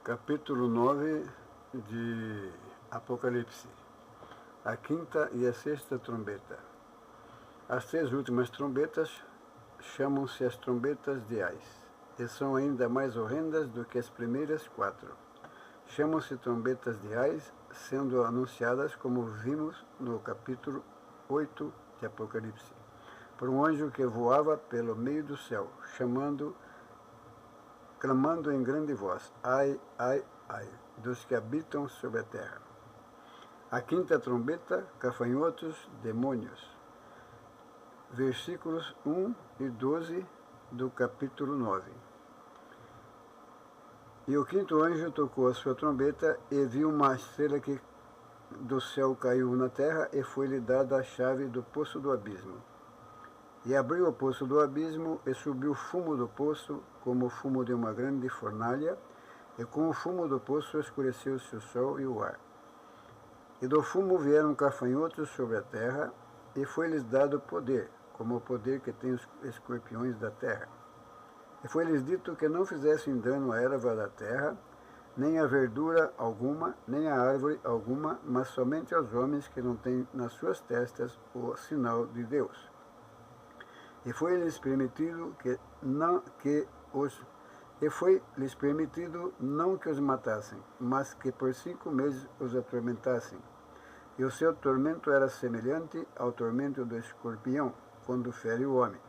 Capítulo 9 de Apocalipse. A quinta e a sexta trombeta. As três últimas trombetas chamam-se as trombetas de Ais, e são ainda mais horrendas do que as primeiras quatro. Chamam-se trombetas de Ais, sendo anunciadas, como vimos no capítulo 8 de Apocalipse, por um anjo que voava pelo meio do céu, clamando em grande voz: ai, ai, ai, dos que habitam sobre a terra. A quinta trombeta, gafanhotos, demônios. Versículos 1 e 12 do capítulo 9. E o quinto anjo tocou a sua trombeta, e viu uma estrela que do céu caiu na terra, e foi-lhe dada a chave do poço do abismo. E abriu o poço do abismo, e subiu fumo do poço, como o fumo de uma grande fornalha, e com o fumo do poço escureceu-se o sol e o ar. E do fumo vieram gafanhotos sobre a terra, e foi-lhes dado poder, como o poder que tem os escorpiões da terra. E foi-lhes dito que não fizessem dano à erva da terra, nem à verdura alguma, nem à árvore alguma, mas somente aos homens que não têm nas suas testas o sinal de Deus. E foi-lhes permitido não que os matassem, mas que por 5 meses os atormentassem. E o seu tormento era semelhante ao tormento do escorpião, quando fere o homem.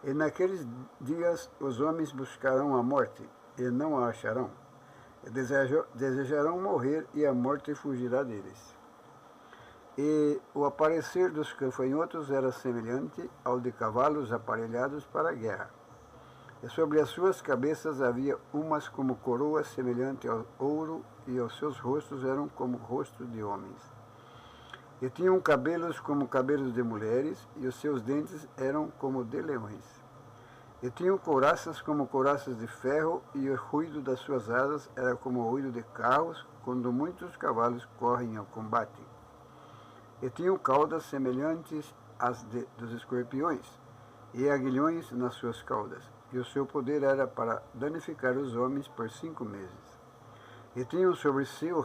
E naqueles dias os homens buscarão a morte, e não a acharão. E desejarão morrer, e a morte fugirá deles. E o aparecer dos gafanhotos era semelhante ao de cavalos aparelhados para a guerra. E sobre as suas cabeças havia umas como coroas semelhante ao ouro, e os seus rostos eram como rostos de homens. E tinham cabelos como cabelos de mulheres, e os seus dentes eram como de leões. E tinham couraças como couraças de ferro, e o ruído das suas asas era como o ruído de carros, quando muitos cavalos correm ao combate. E tinham caudas semelhantes às dos escorpiões, e aguilhões nas suas caudas, e o seu poder era para danificar os homens por 5 meses. E tinham sobre si o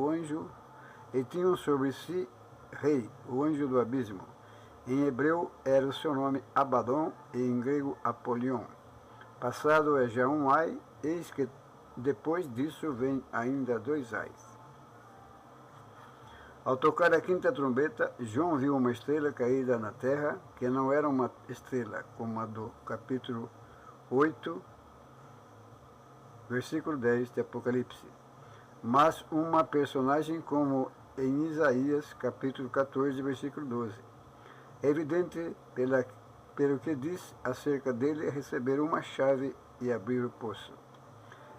anjo do abismo. Em hebreu era o seu nome Abaddon, e em grego Apolion. Passado é já um ai, eis que depois disso vem ainda 2 ais. Ao tocar a quinta trombeta, João viu uma estrela caída na terra, que não era uma estrela como a do capítulo 8, versículo 10 de Apocalipse, mas uma personagem como em Isaías, capítulo 14, versículo 12. É evidente pelo que diz acerca dele receber uma chave e abrir o poço.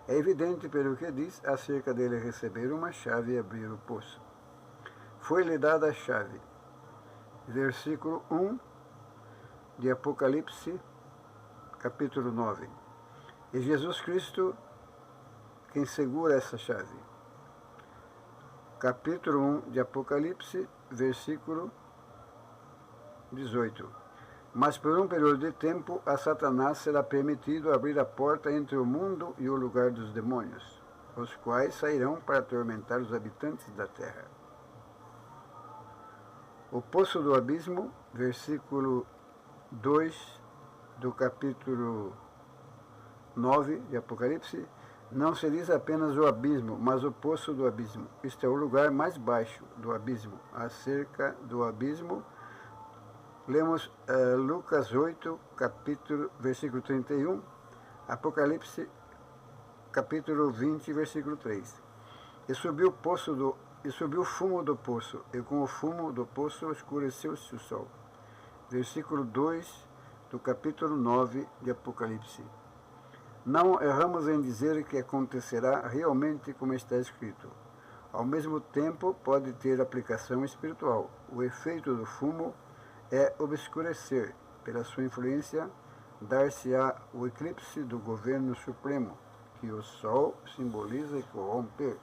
É evidente pelo que diz acerca dele receber uma chave e abrir o poço. Foi-lhe dada a chave. Versículo 1 de Apocalipse, capítulo 9. E Jesus Cristo quem segura essa chave. Capítulo 1 de Apocalipse, versículo 18. Mas por um período de tempo a Satanás será permitido abrir a porta entre o mundo e o lugar dos demônios, os quais sairão para atormentar os habitantes da terra. O poço do abismo, versículo 2 do capítulo 9 de Apocalipse, não se diz apenas o abismo, mas o poço do abismo. Este é o lugar mais baixo do abismo. Acerca do abismo, lemos Lucas 8, versículo 31, Apocalipse, capítulo 20, versículo 3. E subiu o fumo do poço, e com o fumo do poço escureceu-se o sol. Versículo 2 do capítulo 9 de Apocalipse. Não erramos em dizer que acontecerá realmente como está escrito. Ao mesmo tempo, pode ter aplicação espiritual. O efeito do fumo é obscurecer. Pela sua influência, dar-se-á o eclipse do governo supremo, que o sol simboliza e corromper.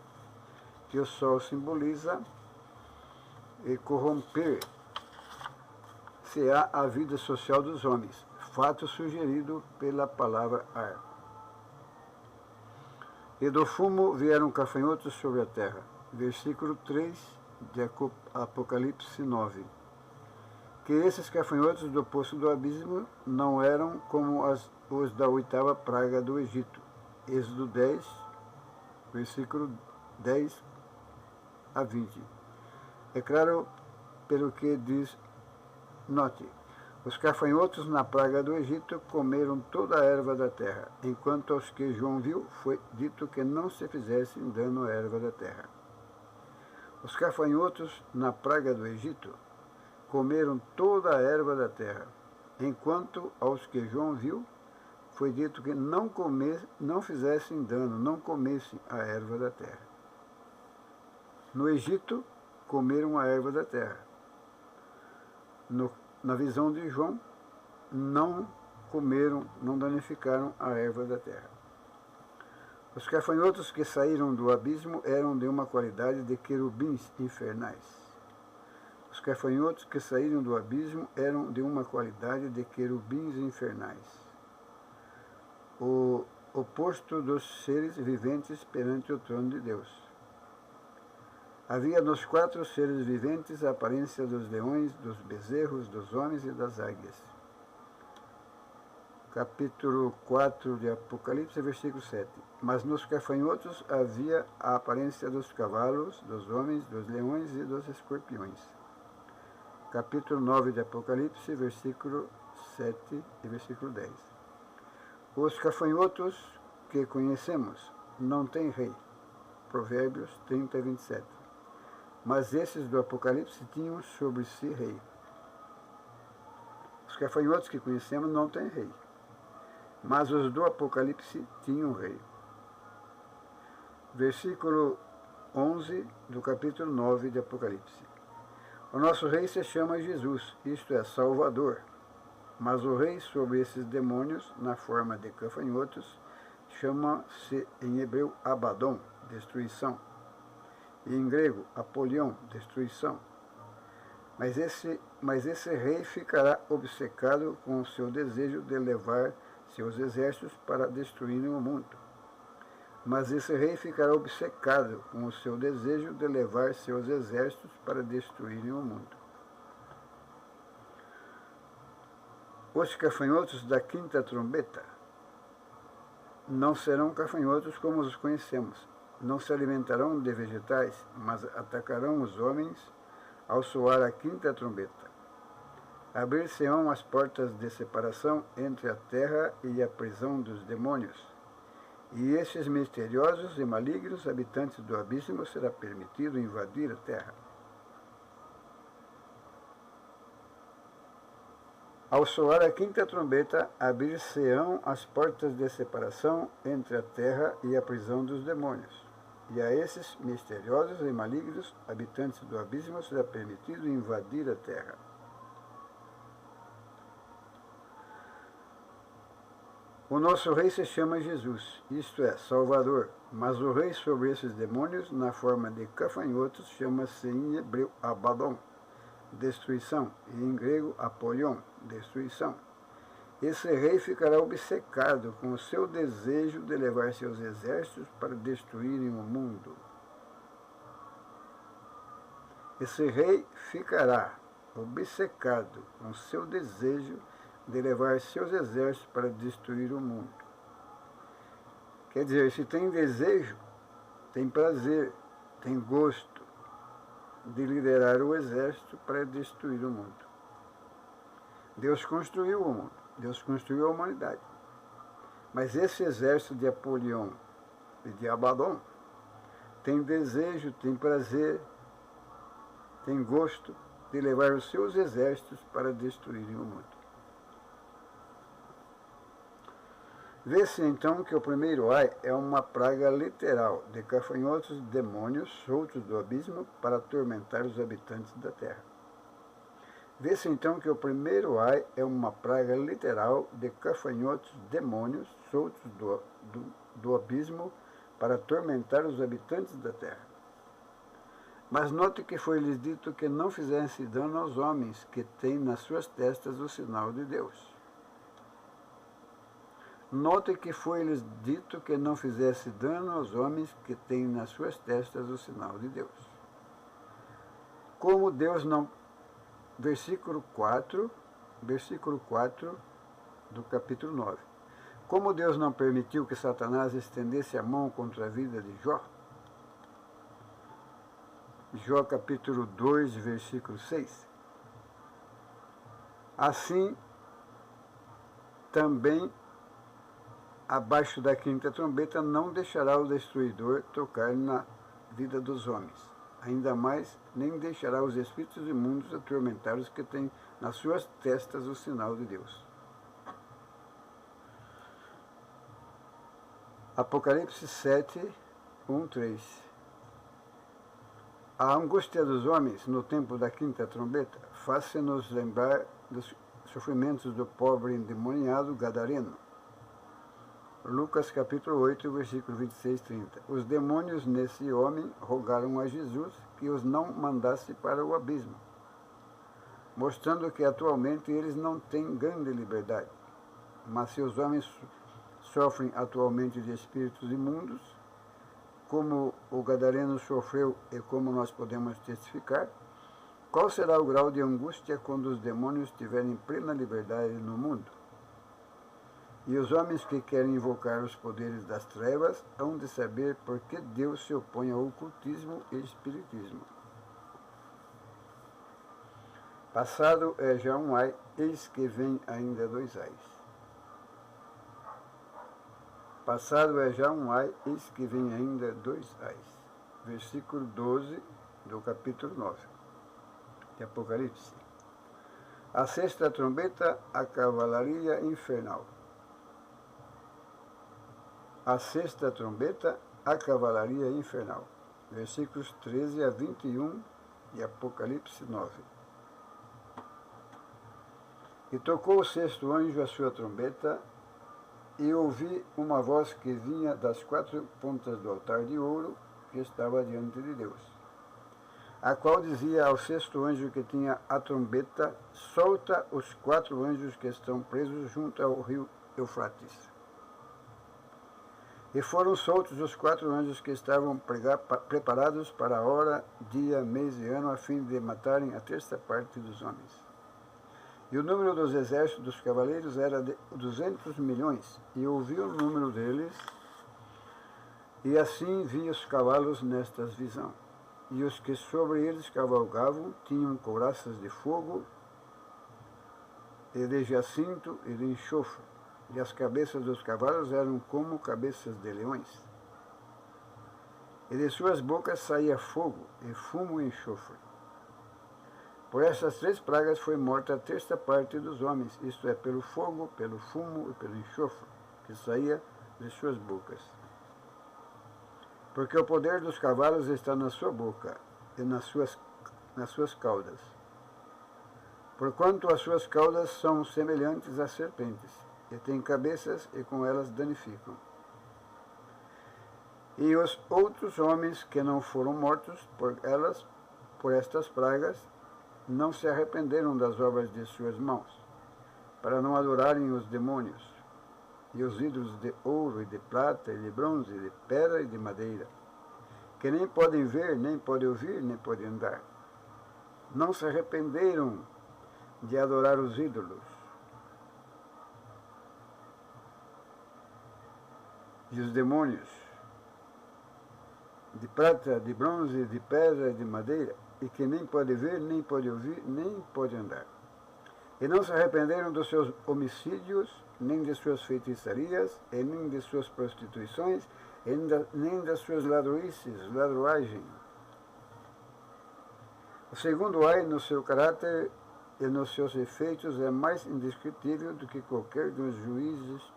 Que o sol simboliza e corromper-se-á a vida social dos homens, fato sugerido pela palavra ar. E do fumo vieram gafanhotos sobre a terra. Versículo 3 de Apocalipse 9. Que esses gafanhotos do poço do abismo não eram como os da oitava praga do Egito. Êxodo 10, versículo 10 a 20. É claro pelo que diz, note, os gafanhotos na praga do Egito comeram toda a erva da terra, enquanto aos que João viu foi dito que não se fizessem dano à erva da terra. Os gafanhotos na praga do Egito comeram toda a erva da terra, enquanto aos que João viu foi dito que não fizessem dano, não comessem a erva da terra. No Egito, comeram a erva da terra. Na visão de João, não comeram, não danificaram a erva da terra. Os gafanhotos que saíram do abismo eram de uma qualidade de querubins infernais. Os gafanhotos que saíram do abismo eram de uma qualidade de querubins infernais. O oposto dos seres viventes perante o trono de Deus. Havia nos 4 seres viventes a aparência dos leões, dos bezerros, dos homens e das águias. Capítulo 4 de Apocalipse, versículo 7. Mas nos gafanhotos havia a aparência dos cavalos, dos homens, dos leões e dos escorpiões. Capítulo 9 de Apocalipse, versículo 7 e versículo 10. Os gafanhotos que conhecemos não têm rei. Provérbios 30, 27. Mas esses do Apocalipse tinham sobre si rei. Os gafanhotos que conhecemos não têm rei. Mas os do Apocalipse tinham rei. Versículo 11 do capítulo 9 de Apocalipse. O nosso rei se chama Jesus, isto é, Salvador. Mas o rei sobre esses demônios, na forma de gafanhotos, chama-se em hebreu Abaddon, destruição. E em grego, Apolion, destruição. Mas esse rei ficará obcecado com o seu desejo de levar seus exércitos para destruírem o mundo. Mas esse rei ficará obcecado com o seu desejo de levar seus exércitos para destruírem o mundo. Os gafanhotos da quinta trombeta não serão gafanhotos como os conhecemos. Não se alimentarão de vegetais, mas atacarão os homens ao soar a quinta trombeta. Abrir-se-ão as portas de separação entre a terra e a prisão dos demônios. E estes misteriosos e malignos habitantes do abismo será permitido invadir a terra. Ao soar a quinta trombeta, abrir-se-ão as portas de separação entre a terra e a prisão dos demônios. E a esses misteriosos e malignos habitantes do abismo será permitido invadir a terra. O nosso rei se chama Jesus, isto é, Salvador, mas o rei sobre esses demônios, na forma de gafanhotos, chama-se em hebreu Abaddon, destruição, e em grego Apolion, destruição. Esse rei ficará obcecado com o seu desejo de levar seus exércitos para destruírem o mundo. Esse rei ficará obcecado com o seu desejo de levar seus exércitos para destruir o mundo. Quer dizer, se tem desejo, tem prazer, tem gosto de liderar o exército para destruir o mundo. Deus construiu o mundo, Deus construiu a humanidade. Mas esse exército de Apolion e de Abaddon tem desejo, tem prazer, tem gosto de levar os seus exércitos para destruírem o mundo. Vê-se então que o primeiro ai é uma praga literal de gafanhotos demônios soltos do abismo para atormentar os habitantes da terra. Vê-se então que o primeiro ai é uma praga literal de gafanhotos demônios soltos do abismo para atormentar os habitantes da terra. Mas note que foi-lhes dito que não fizessem dano aos homens que têm nas suas testas o sinal de Deus. Note que foi-lhes dito que não fizesse dano aos homens que têm nas suas testas o sinal de Deus. Como Deus não... Versículo 4 do capítulo 9. Como Deus não permitiu que Satanás estendesse a mão contra a vida de Jó, Jó capítulo 2, versículo 6, assim também abaixo da quinta trombeta não deixará o destruidor tocar na vida dos homens. Ainda mais, nem deixará os espíritos imundos atormentar os que têm nas suas testas o sinal de Deus. Apocalipse 7, 1, 3. A angústia dos homens no tempo da quinta trombeta faz-nos lembrar dos sofrimentos do pobre endemoniado gadareno. Lucas capítulo 8, versículo 26 e 30. Os demônios nesse homem rogaram a Jesus que os não mandasse para o abismo, mostrando que atualmente eles não têm grande liberdade. Mas se os homens sofrem atualmente de espíritos imundos, como o gadareno sofreu e como nós podemos testificar, qual será o grau de angústia quando os demônios tiverem plena liberdade no mundo? E os homens que querem invocar os poderes das trevas hão de saber por que Deus se opõe ao ocultismo e espiritismo. Passado é já um ai, eis que vem ainda 2 ais. Passado é já um ai, eis que vem ainda 2 ais. Versículo 12 do capítulo 9 de Apocalipse. A sexta trombeta, a cavalaria infernal. A sexta trombeta, a cavalaria infernal. Versículos 13 a 21 de Apocalipse 9. E tocou o sexto anjo a sua trombeta, e ouvi uma voz que vinha das 4 pontas do altar de ouro que estava diante de Deus, a qual dizia ao sexto anjo que tinha a trombeta: solta os 4 anjos que estão presos junto ao rio Eufrates. E foram soltos os 4 anjos que estavam preparados para a hora, dia, mês e ano, a fim de matarem a terça parte dos homens. E o número dos exércitos dos cavaleiros era de 200 milhões, e ouvi o número deles, e assim vi os cavalos nestas visões. E os que sobre eles cavalgavam tinham couraças de fogo, e de jacinto e de enxofre, e as cabeças dos cavalos eram como cabeças de leões. E de suas bocas saía fogo, e fumo e enxofre. Por essas 3 pragas foi morta a terça parte dos homens, isto é, pelo fogo, pelo fumo e pelo enxofre, que saía de suas bocas. Porque o poder dos cavalos está na sua boca e nas suas caudas. Porquanto as suas caudas são semelhantes a serpentes, e têm cabeças e com elas danificam. E os outros homens que não foram mortos por estas pragas, não se arrependeram das obras de suas mãos, para não adorarem os demônios, e os ídolos de ouro e de prata, e de bronze, e de pedra e de madeira, que nem podem ver, nem podem ouvir, nem podem andar. Não se arrependeram de adorar os ídolos. E os demônios, de prata, de bronze, de pedra e de madeira, e que nem pode ver, nem pode ouvir, nem pode andar. E não se arrependeram dos seus homicídios, nem de suas feitiçarias, e nem de suas prostituições, nem das suas ladroagens. O segundo ai, no seu caráter e nos seus efeitos, é mais indescritível do que qualquer dos juízes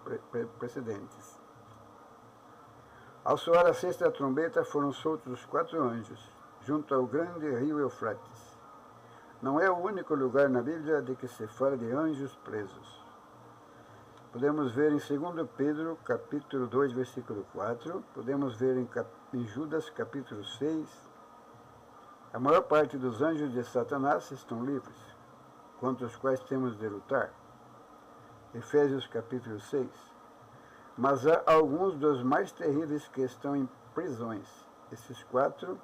precedentes. Ao soar a sexta trombeta, foram soltos os 4 anjos, junto ao grande rio Eufrates. Não é o único lugar na Bíblia de que se fala de anjos presos. Podemos ver em 2 Pedro, capítulo 2, versículo 4, podemos ver em Judas, capítulo 6. A maior parte dos anjos de Satanás estão livres, contra os quais temos de lutar. Efésios, capítulo 6. Mas há alguns dos mais terríveis que estão em prisões. Esses quatro,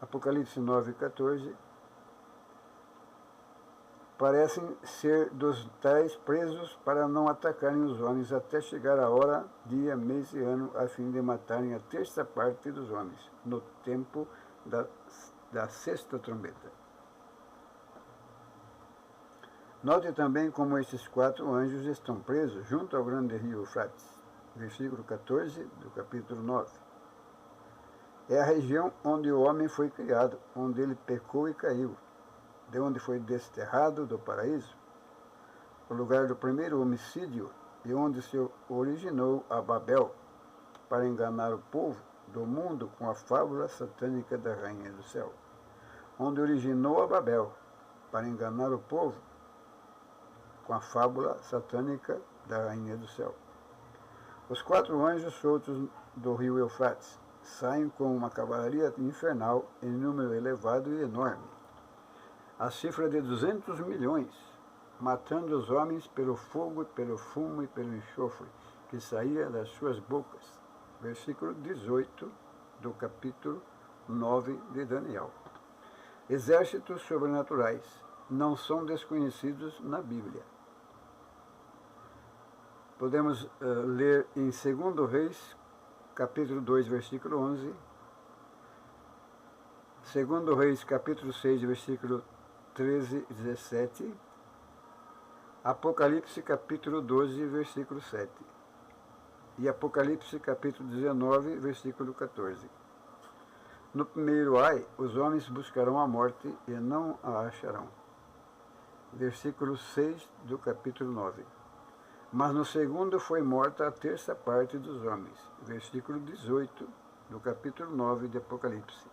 Apocalipse 9:14, parecem ser dos tais presos para não atacarem os homens até chegar a hora, dia, mês e ano, a fim de matarem a terça parte dos homens, no tempo da sexta trombeta. Note também como esses 4 anjos estão presos junto ao grande rio Eufrates, versículo 14 do capítulo 9. É a região onde o homem foi criado, onde ele pecou e caiu, de onde foi desterrado do paraíso, o lugar do primeiro homicídio e onde se originou a Babel, para enganar o povo do mundo com a fábula satânica da Rainha do Céu. Onde originou a Babel, para enganar o povo com a fábula satânica da Rainha do Céu. Os 4 anjos soltos do rio Eufrates saem com uma cavalaria infernal em número elevado e enorme, a cifra de 200 milhões, matando os homens pelo fogo, pelo fumo e pelo enxofre que saía das suas bocas. Versículo 18 do capítulo 9 de Daniel. Exércitos sobrenaturais não são desconhecidos na Bíblia. Podemos ler em 2 Reis, capítulo 2, versículo 11, 2 Reis, capítulo 6, versículo 13 e 17, Apocalipse, capítulo 12, versículo 7, e Apocalipse, capítulo 19, versículo 14. No primeiro ai, os homens buscarão a morte e não a acharão. Versículo 6 do capítulo 9. Mas no segundo foi morta a terça parte dos homens. Versículo 18 do capítulo 9 de Apocalipse.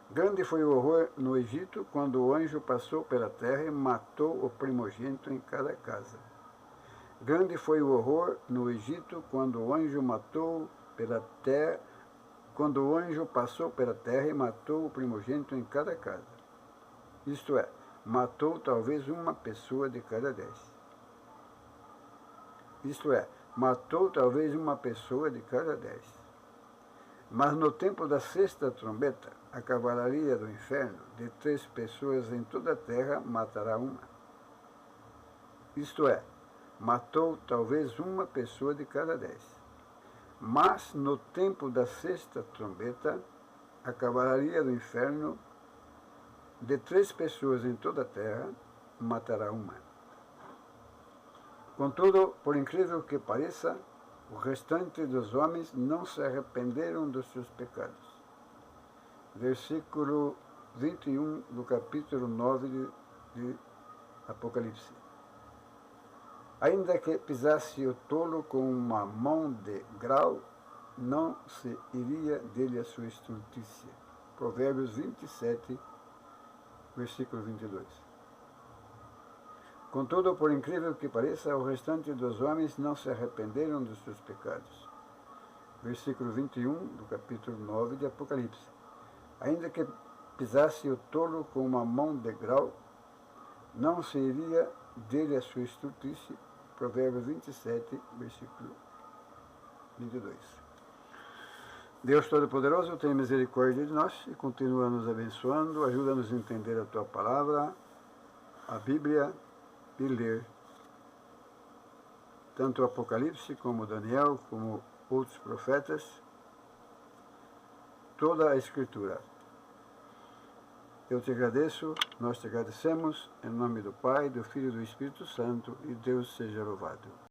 Grande foi o horror no Egito quando o anjo passou pela terra e matou o primogênito em cada casa. Grande foi o horror no Egito quando o anjo passou pela terra e matou o primogênito em cada casa. Isto é, matou talvez uma pessoa de cada 10. Isto é, matou talvez uma pessoa de cada 10. Mas no tempo da sexta trombeta, a cavalaria do inferno, de 3 pessoas em toda a terra, matará uma. Isto é, matou talvez uma pessoa de cada 10. Mas no tempo da sexta trombeta, a cavalaria do inferno, de 3 pessoas em toda a terra, matará uma. Contudo, por incrível que pareça, o restante dos homens não se arrependeram dos seus pecados. Versículo 21 do capítulo 9 de Apocalipse. Ainda que pisasse o tolo com uma mão de grau, não se iria dele a sua estultícia. Provérbios 27, versículo 22. Contudo, por incrível que pareça, o restante dos homens não se arrependeram dos seus pecados. Versículo 21 do capítulo 9 de Apocalipse. Ainda que pisasse o tolo com uma mão de grau, não se iria dele a sua estultícia. Provérbios 27, versículo 22. Deus Todo-Poderoso, tenha misericórdia de nós e continua nos abençoando, ajuda-nos a entender a Tua Palavra, a Bíblia, e ler tanto o Apocalipse como Daniel, como outros profetas, toda a Escritura. Eu te agradeço, nós te agradecemos, em nome do Pai, do Filho e do Espírito Santo, e Deus seja louvado.